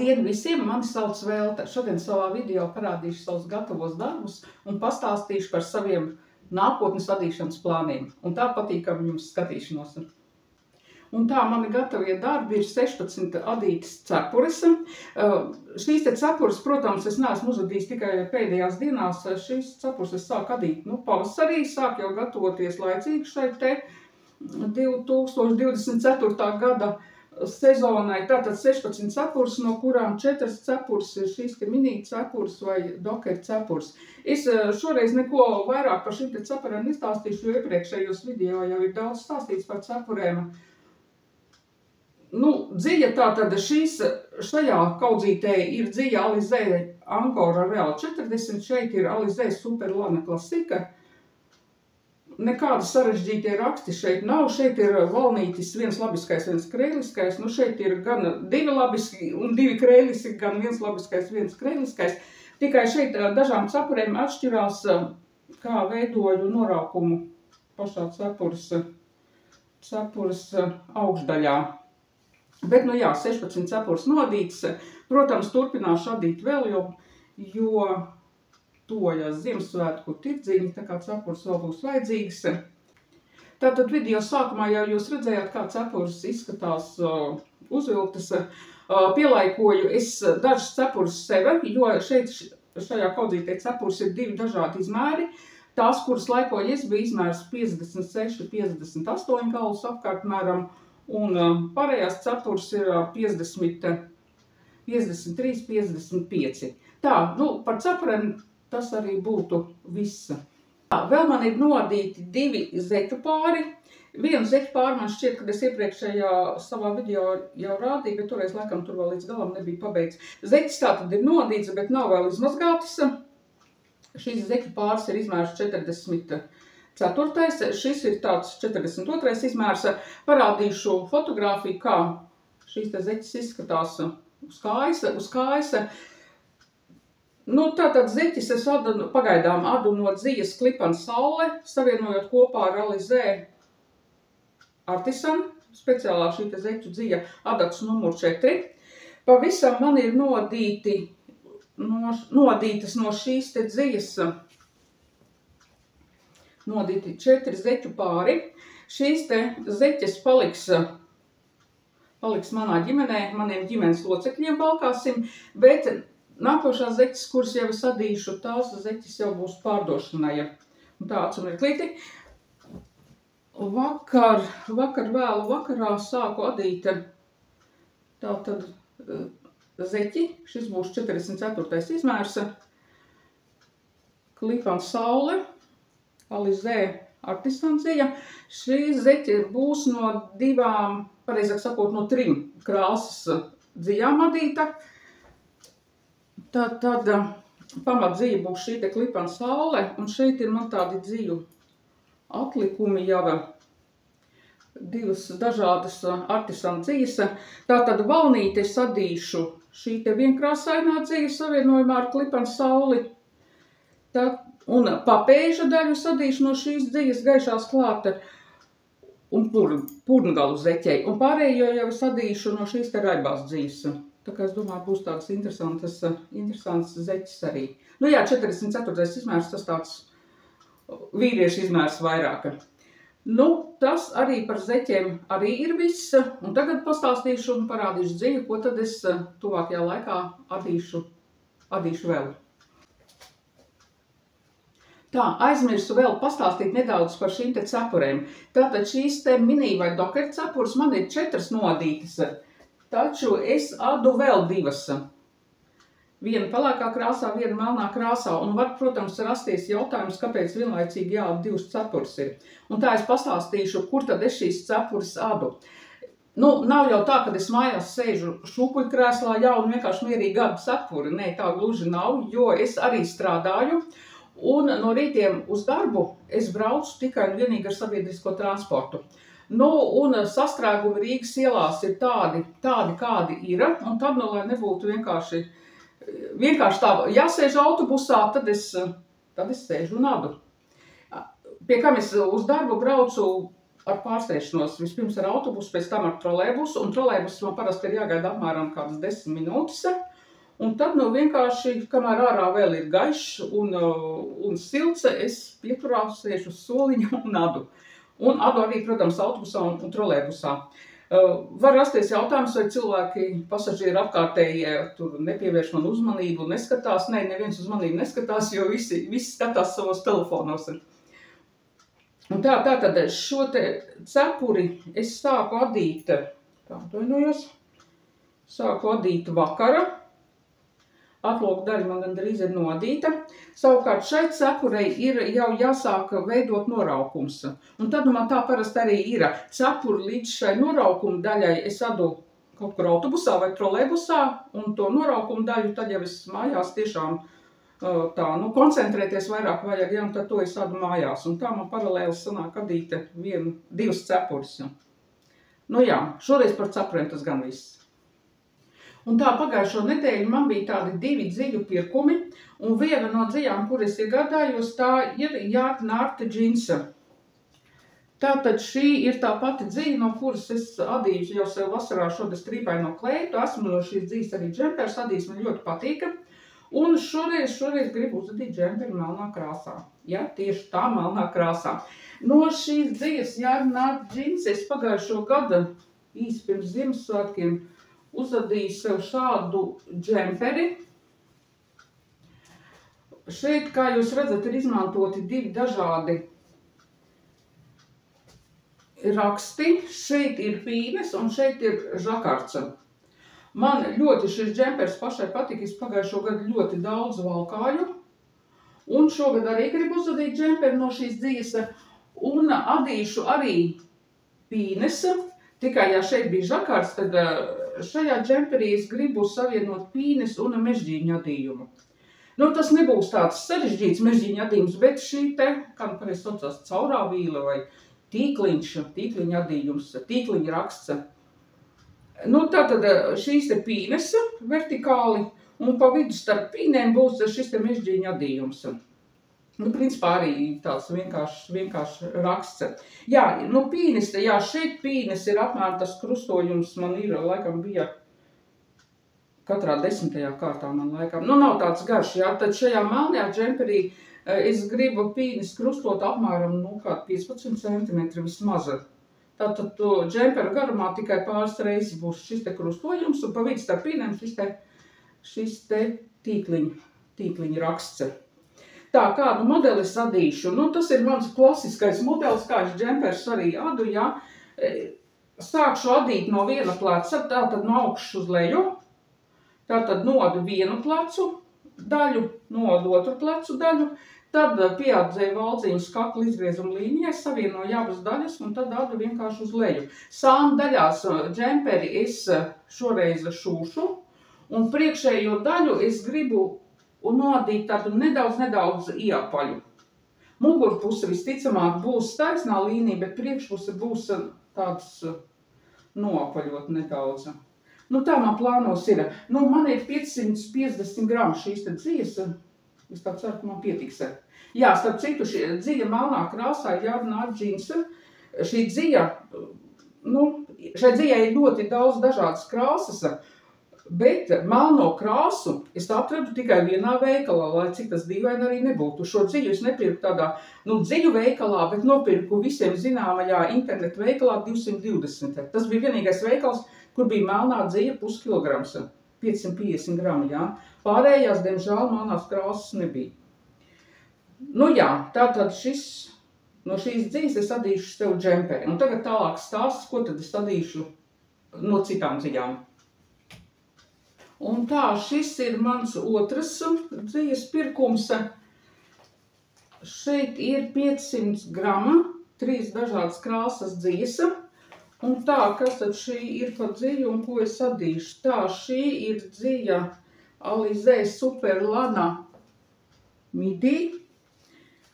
Labdien visiem! Mani sauc Velta. Šodien savā video parādīšu savus gatavos darbus un pastāstīšu par saviem nākotnes vadīšanas plāniem. Un tā patīkam jums skatīšanos. Un tā mani gatavie darbi ir 16 adītas cepures. Šīs te cepures, protams, es neesmu uzadījis tikai pēdējās dienās. Šīs cepures es sāku adīt pavasarī, sāku jau gatavoties laicīgi šai te 2024. gada sezonai. Tātad 16 cepures, no kurām 4 cepures ir šīs te mini cepures vai dokeru cepures. Es šoreiz neko vairāk par šīm te cepurēm nestāstīšu, jo iepriekšējos video jau ir daudz stāstīts par cepurēm. Dzija tātad šajā kaudzītē ir dzija Alizē Ankora Real 40, šeit ir Alizē Super Lana Klasika. Nekādi sarežģītie raksti šeit nav, šeit ir valnītis, viens labiskais, viens krēliskais, šeit ir gan 2 labiski un 2 krēliski, gan viens labiskais, viens krēliskais. Tikai šeit dažām cepurēm atšķirās, kā veidoju noraukumu pašā cepures augšdaļā. Bet, 16 cepures nodītas, protams, turpināšu adīt vēl, jo tojas Ziemassvētku tirdziņi, tā kā cepures vēl būs vajadzīgas. Tātad video sākumā jau jūs redzējāt, kā cepures izskatās uzvilktas. Pielaikoju es dažas cepures sev, jo šeit šajā kaudzītē cepures ir 2 dažādi izmēri. Tās, kuras laikoju es, bija izmērs 56, 58 galus apkārtmēram, un pārējās cepures ir 50, 53, 55. Tā, par cepurēm tas arī būtu viss. Vēl man ir nodīti 2 zeķu pāri. Vienu zeķu pāri man šķiet, kad es iepriekšējā savā video jau rādīju, bet toreiz laikam tur vēl līdz galam nebija pabeigts. Zeķis tātad ir nodīts, bet nav vēl izmazgātas. Šīs zeķu pāris ir izmērs 44. Šis ir tāds 42. izmērs. Parādīšu fotogrāfiju, kā šīs te zeķis izskatās uz kājas. Tātad zeķis es pagaidām adu no dzijas Klipana Saule, savienojot kopā ar Alizē Artisan, speciālā šī te zeķu dzija adats numur 4. Pavisam man ir nodītas no šīs te dzijas, nodīti 4 zeķu pāri. Šīs te zeķes paliks manā ģimenē, maniem ģimenes locekļiem valkāsim, bet nākošās zeķes, kuras jau es adīšu, tās zeķes jau būs pārdošanai. Tā atsumirklīti. Vakar vēlu vakarā sāku adīt tātad zeķi. Šis būs 44. izmērs. Klipana Saule, Alizē Artisan dzija. Šī zeķe būs no 2, pareizāk sakot, no 3 krāsas dzijām adīta. Tad pamatdzija būs šī te Klipana Saule, un šeit ir man tādi dziju atlikumi jau 2 dažādas Artisan dzijas. Tātad valnīti es adīšu šī te vienkrāsainā dzija savienojumā ar Klipana Sauli. Un papēža daļu es adīšu no šīs dzijas gaišās klāta un purngalu zeķei. Un pārējo jau es adīšu no šīs te raibās dzijas. Tā kā es domāju, būs tādas interesantas zeķes arī. 44. izmērs, tas tāds vīriešu izmērs vairāk. Tas arī par zeķiem arī ir viss. Un tagad pastāstīšu un parādīšu dziju, ko tad es tuvākajā laikā adīšu vēl. Tā, aizmirsu vēl pastāstīt nedaudz par šīm te cepurēm. Tātad šīs te mini vai dokeru cepures man ir 4 nodītas. Taču es adu vēl 2. Viena pelēkā krāsā, viena melnā krāsā. Un var, protams, rasties jautājums, kāpēc vienlaicīgi jāada 2 cepures ir. Un tā es pastāstīšu, kur tad es šīs cepures adu. Nav jau tā, ka es mājās sēžu šūpuļkrēslā, un vienkārši mierīgi adu cepuri. Nē, tā gluži nav, jo es arī strādāju. Un no rītiem uz darbu es braucu tikai un vienīgi ar sabiedrisko transportu. Un sastrēgumi Rīgas ielās ir tādi, kādi ir, un tad, lai nebūtu vienkārši tā, jāsēž autobusā, tad es sēžu un adu. Pie kam es uz darbu braucu ar pārsteigšanos. Vispirms ar autobusu, pēc tam ar trolejbusu, un trolejbus man parasti ir jāgaida apmēram kādas 10 minūtes. Un tad vienkārši, kamēr ārā vēl ir gaišs un silts, es pieturā sēžu uz soliņa un adu. Un adu arī, protams, autobusā un trolejbusā. Var rasties jautājums, vai cilvēki, pasažieri apkārtējie, tur nepievērš man uzmanību, neskatās. Nē, neviens uzmanību neskatās, jo visi skatās savos telefonos. Un tātad šo te cepuri es sāku adīt, sāku adīt vakara. Atloku daļa man gandrīz ir nodīta. Savukārt šai cepurei ir jau jāsāk veidot noraukums. Un tad man tā parasti arī ir. Cepuri līdz šai noraukuma daļai es adu kaut kur autobusā vai trolejbusā, un to noraukuma daļu tad jau es mājās tiešām koncentrēties vairāk vajag, un tad to es adu mājās. Un tā man paralēli sanāk adīt divas cepuris. Nu jā, šoreiz par cepuriem tas gan viss. Un tā pagājušo nedēļu man bija tādi 2 dziļu pirkumi, un viena no dziļām, kur es iegādājos, tā ir Jārnārta džinsa. Tātad šī ir tā pati dziļa, no kuras es adīju jau sev vasarā šodas trīpaino kleitu. Esmu no šīs dziļas arī džempers adījis, man ļoti patīka. Un šoreiz gribu uzadīt džemperi melnā krāsā. Ja, tieši tā melnā krāsā. No šīs dziļas Jārnārta džinsa es pagājušo gada īsi pirms Ziemassvētkiem uzadīju sev šādu džemperi. Šeit, kā jūs redzat, ir izmantoti 2 dažādi raksti. Šeit ir pīnes un šeit ir žakards. Man ļoti šis džempers pašai patika, es pagājušo gadu ļoti daudz valkāju. Un šogad arī gribu uzadīt džemperi no šīs dzīves. Un adīšu arī pīnes. Tikai, ja šeit bija žakards, tad šajā džemperī es gribu savienot pīnes un mežģīņu adījumu. Nu, tas nebūs tāds sarežģīts mežģīņu adījums, bet šī te, kā nu pareizi saucās, caurāvīle vai tīkliņa adījums, tīkliņa raksts. Nu, tātad šīs te pīnes vertikāli, un pa vidu starp pīnēm būs šis te mežģīņu adījums. Nu, principā arī tāds vienkārši raksts. Jā, nu pīnes, jā, šeit pīnes ir apmēram tas krustojums, man ir, laikam bija katrā 10. kārtā, man laikam. Nu, nav tāds garš, jā, tad šajā melnajā džemperī es gribu pīnes krustot apmēram, 15 cm vismaz. Tātad to džemperu garumā tikai pāris reizes būs šis te krustojums, un pa vidu starp pīnēm šis te tīkliņa raksts. Tā, kādu modeli es adīšu? Nu, tas ir mans klasiskais modelis, kā es džempers arī adu, ja. Sākšu adīt no viena pleca, tātad no augšas uz leju. Tātad noadu vienu plecu daļu, noadu otru plecu daļu. Tad pieadzēju valdziņus kaklu izgriezuma līnijai, savienoju abas daļas un tad adu vienkārši uz leju. Sānu daļās džemperi es šoreiz šūšu un priekšējo daļu es gribu un noadīt tādu nedaudz iepaļu. Mugurpuse visticamāk būs taisnā līnija, bet priekšpuse būs tāds noapaļot nedaudz. Nu, tā man plānos ir. Nu, man ir 550 gramu šīs te dzīves. Es tā ceru, ka man pietiks. Jā, starp citu, šī dziļa melnā krāsā ir Jārnārta džinsa. Šī dziļa, šai dziļai ir ļoti daudz dažādas krāsas. Bet melno krāsu es atradu tikai vienā veikalā, lai cik tas dīvaini arī nebūtu. Šo dziļu es nepirku tādā, dziļu veikalā, bet nopirku visiem zināmajā internetu veikalā 220. Tas bija vienīgais veikals, kur bija melnā dziļa puskilograms, 550 gramu, jā. Pārējās, diemžēl, melnās krāsas nebija. Nu jā, tātad no šīs dziļas es adīšu sev džemperi. Un tagad tālāk stāsts, ko tad es adīšu no citām dziļām. Un tā, šis ir mans otrs dzīves pirkums. Šeit ir 500 grama, 3 dažādas krāsas dzīves. Un tā, kas tad šī ir pa dziļu un ko es adīšu? Tā, šī ir dziļa Alizē Super Lana Midi.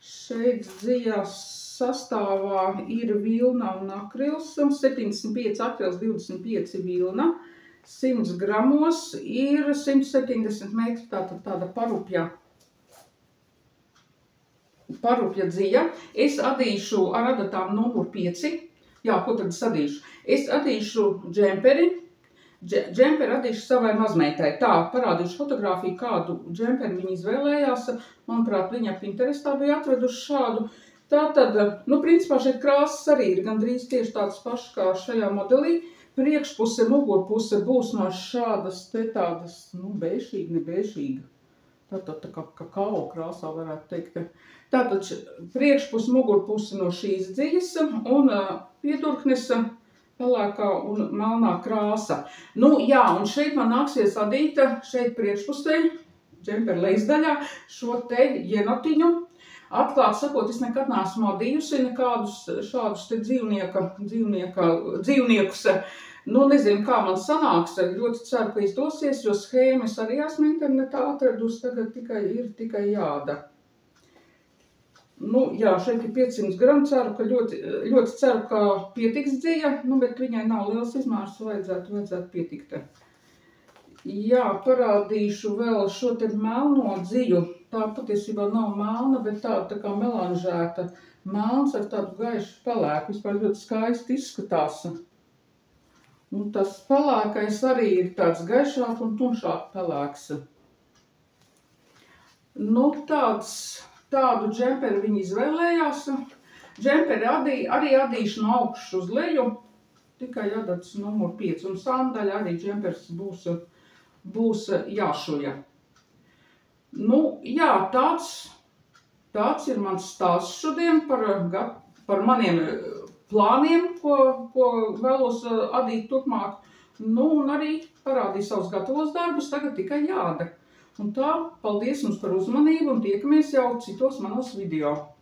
Šeit dziļā sastāvā ir vilna un akrils, 75 akrils, 25 vilna. 100 gramos ir 170 metri, tāda parupja dziļa. Es adīšu ar adatām numur 5. Jā, ko tad es adīšu? Es adīšu džemperi. Džemperi adīšu savai mazmeitai. Tā, parādīšu fotogrāfiju, kādu džemperi viņa izvēlējās. Manuprāt, viņa Pinterestā bija atraduši šādu. Tātad, nu, principā šeit krāsas arī ir gandrīz tieši tādas pašas kā šajā modelī. Priekšpuse, mugurpuse būs no šādas te tādas, nu, bēšīga, ne bēšīga. Tātad tā kā kakao krāsā varētu teikt. Tātad priekšpuse, mugurpuse no šīs dziļas un piedurknes pelēkā un melnā krāsa. Nu, jā, un šeit man nāksies adīt, šeit priekšpusē, džempera lejasdaļā, šo te jenotiņu. Atklāt sakot, es nekad neesmu adījusi nekādus šādus te dzīvniekus. Nu, nezinu, kā man sanāks, ļoti ceru, ka izdosies, jo schēmas arī esmu internetā atradusi, tagad ir tikai jāda. Nu, jā, šeit ir 500 gramu, ceru, ka ļoti ceru, ka pietiks dzija, nu, bet viņai nav liels izmērs, vajadzētu pietikt. Jā, parādīšu vēl šo te melno dziju. Tā patiesībā nav melna, bet tā kā melanžēta melns ar tādu gaišu pelēku. Vispār ļoti skaisti izskatās. Un tas pelēkais arī ir tāds gaišāk un tumšāk pelēks. Nu, tādu džemperi viņi izvēlējās. Džemperi arī adīšu no augšas uz leju. Tikai jādats numur 5. Un sandaļa arī džemperis būs jāšuja. Nu, jā, tāds ir mans stāsts šodien par maniem plāniem, ko vēlos adīt turpmāk. Nu, un arī parādīju savus gatavos darbus, tagad tikai jāda. Un tā, paldies jums par uzmanību un tiekamies jau citos manos video.